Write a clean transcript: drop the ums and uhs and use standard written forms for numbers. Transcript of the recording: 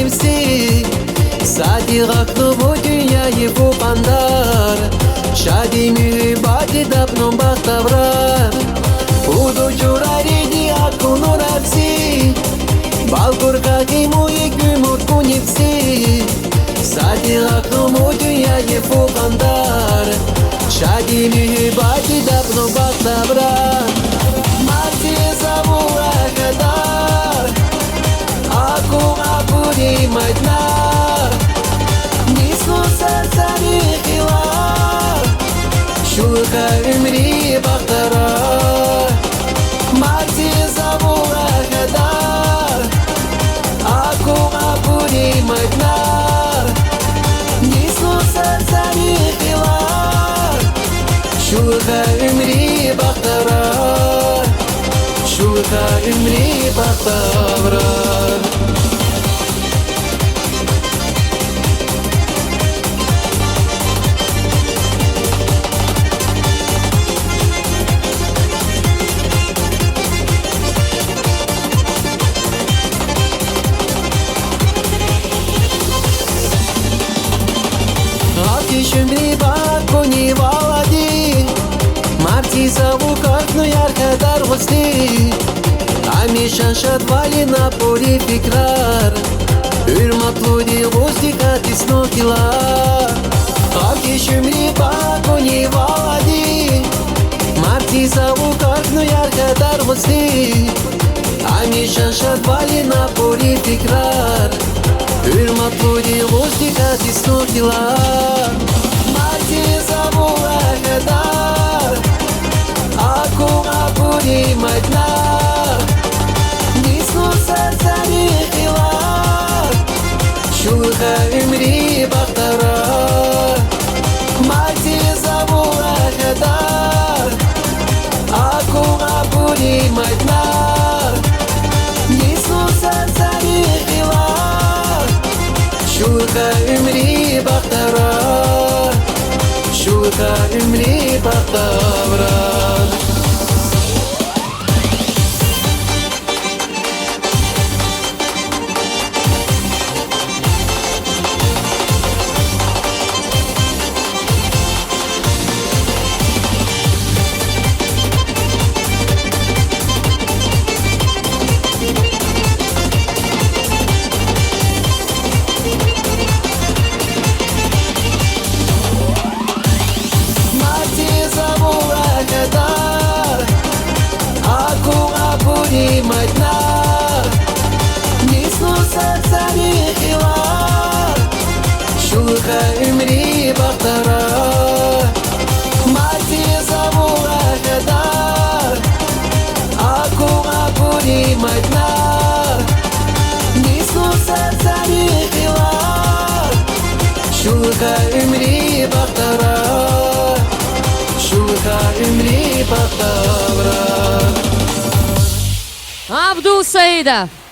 کنیمسی صدیقاقلو بو dünyayı bu bandar Şadimi badi dapnum baktabrar Udu çuraridi akunur hapsi Balkur kakimu yekümur kunipsi صدیقاقلو بو dünyayı bu bandar Şadimi badi dapnum baktabrar Marti sabura kadar Aku apuri maydnar Nisnu serseri hilar Şurka ümri baktarar Marti sabura kadar Aku apuri maydnar Nisnu serseri hilar Şurka ümri baktarar Şurka ümri baktarar Шумри бакуни валади Марти зову как ну ярко даргусти Амишан шадвали на пури фикрар Үрматлуди густи катисну килар Хаки шумри бакуни валади Марти зову как ну ярко даргусти Амишан шадвали на пури фикрар Үрматлуди густи катисну килар Marti sabura kadar Aku apuri maydnar Nisnu serseri hilar Şurka ümri baktarar Marti sabura kadar Aku apuri maydnar Nisnu serseri hilar Şurka ümri baktarar Şurka ümri baktarar Maydnar Nisnu serseri hilar Şurka ümri baktarar Marti sabura kadar Aku apuri maydnar Nisnu serseri hilar Şurka ümri baktarar Şurka ümri baktarar Абдул Саидов.